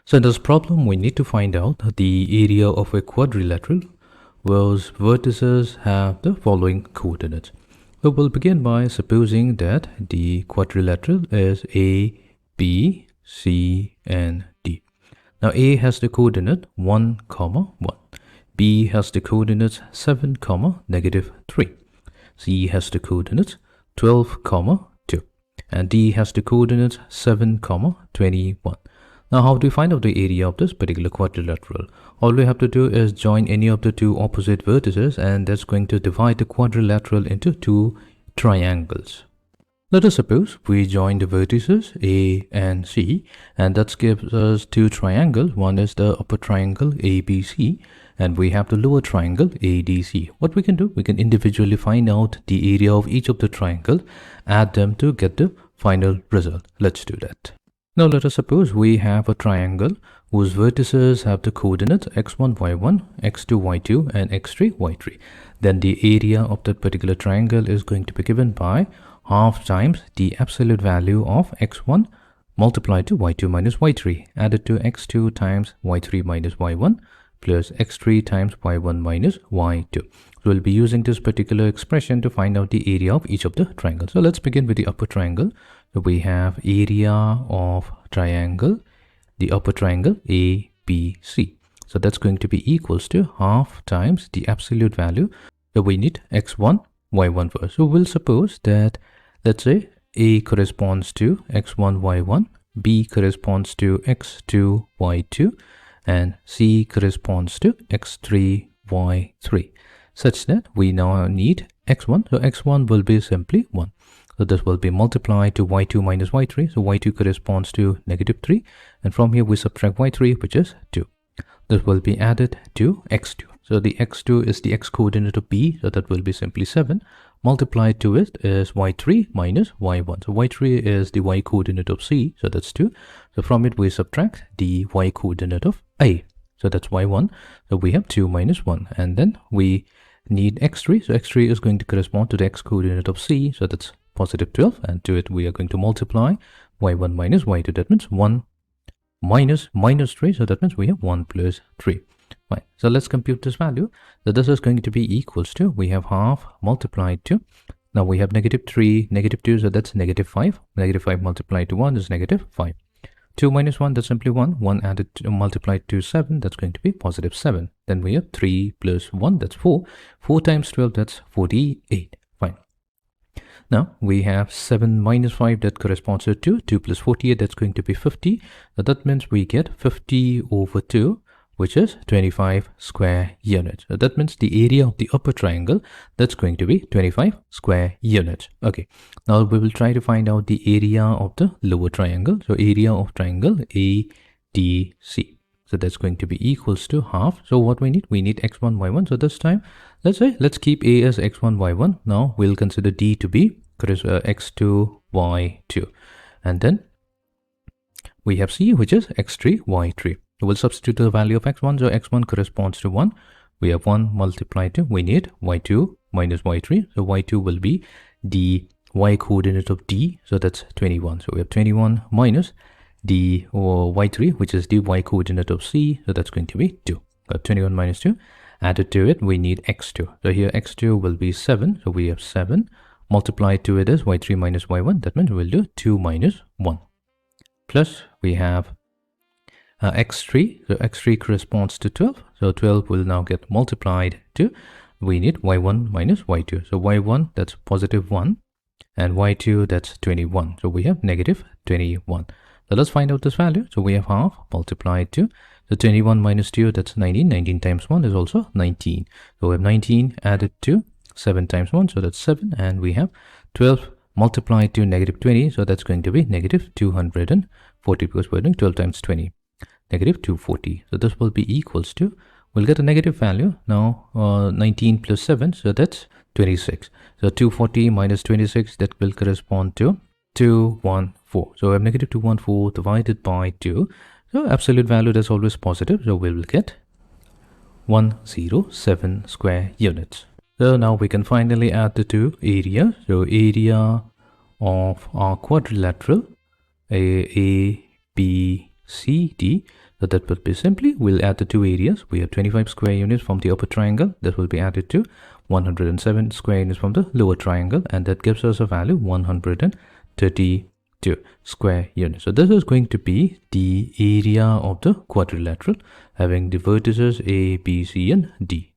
So in this problem, we need to find out the area of a quadrilateral whose vertices have the following coordinates. So we'll begin by supposing that the quadrilateral is A, B, C, and D. Now A has the coordinate 1, 1. B has the coordinates 7, -3. C has the coordinates 12, 2. And D has the coordinates 7, 21. Now, how do we find out the area of this particular quadrilateral? All we have to do is join any of the two opposite vertices, and that's going to divide the quadrilateral into two triangles. Let us suppose we join the vertices A and C, and that gives us two triangles. One is the upper triangle ABC, and we have the lower triangle ADC. What we can do, we can individually find out the area of each of the triangles, add them to get the final result. Let's do that. Now let us suppose we have a triangle whose vertices have the coordinates x1, y1, x2, y2, and x3, y3. Then the area of that particular triangle is going to be given by half times the absolute value of x1 multiplied to y2 minus y3 added to x2 times y3 minus y1 plus x3 times y1 minus y2. So we'll be using this particular expression to find out the area of each of the triangles. So let's begin with the upper triangle. So we have area of triangle, the upper triangle ABC. So that's going to be equals to half times the absolute value. So we need x1, y1 first. So we'll suppose that, let's say, A corresponds to x1, y1, B corresponds to x2, y2, and C corresponds to x3, y3, such that we now need x1. So x1 will be simply 1. So this will be multiplied to y2 minus y3. So y2 corresponds to -3. And from here we subtract y3, which is 2. This will be added to x2. So the x2 is the x coordinate of B. So that will be simply 7. Multiplied to it is y3 minus y1. So y3 is the y coordinate of C. So that's 2. So from it we subtract the y coordinate of A. So that's y1. So we have 2 minus 1. And then we need x3. So x3 is going to correspond to the x coordinate of C. So that's positive 12, and to it we are going to multiply y1 minus y2. That means 1 minus 3. So that means we have 1 plus 3. Fine. So let's compute this value. So this is going to be equals to, we have half multiplied to, now we have -3, -2, so that's -5. -5 multiplied to 1 is -5. 2 minus 1, that's simply 1. 1 added to, multiplied to 7, that's going to be positive 7. Then we have 3 plus 1, that's 4. 4 times 12, that's 48. Fine. Now we have 7 minus 5, that corresponds to 2. 2 plus 48, that's going to be 50. So that means we get 50 over 2, which is 25 square units. So that means the area of the upper triangle, that's going to be 25 square units. Okay, now we will try to find out the area of the lower triangle. So area of triangle ADC. So that's going to be equals to half. So what we need x1, y1. So this time, let's keep A as x1, y1. Now we'll consider D to be x2, y2. And then we have C, which is x3, y3. We'll substitute the value of x1. So x1 corresponds to 1. We have 1 multiplied to, we need y2 minus y3. So y2 will be the y coordinate of D. So that's 21. So we have 21 minus the y3, which is the y coordinate of C. So that's going to be 2. 21 minus 2. Added to it, we need x2. So here x2 will be 7. So we have 7. Multiplied to it is y3 minus y1. That means we'll do 2 minus 1. Plus we have x3. So x3 corresponds to 12. So 12 will now get multiplied to, we need y1 minus y2. So y1, that's positive 1. And y2, that's 21. So we have -21. So let's find out this value. So we have half multiplied to, so 21 minus 2, that's 19. 19 times 1 is also 19. So we have 19 added to 7 times 1. So that's 7. And we have 12 multiplied to -20. So that's going to be -240, because we're doing 12 times 20. -240. So this will be equals to, we'll get a negative value. Now 19 plus 7. So that's 26. So 240 minus 26, that will correspond to 214. So we have -214 divided by 2. So absolute value is always positive. So we will get 107 square units. So now we can finally add the two areas. So area of our quadrilateral ABC CD. So that will be simply, we'll add the two areas. We have 25 square units from the upper triangle. That will be added to 107 square units from the lower triangle. And that gives us a value 132 square units. So this is going to be the area of the quadrilateral having the vertices A, B, C and D.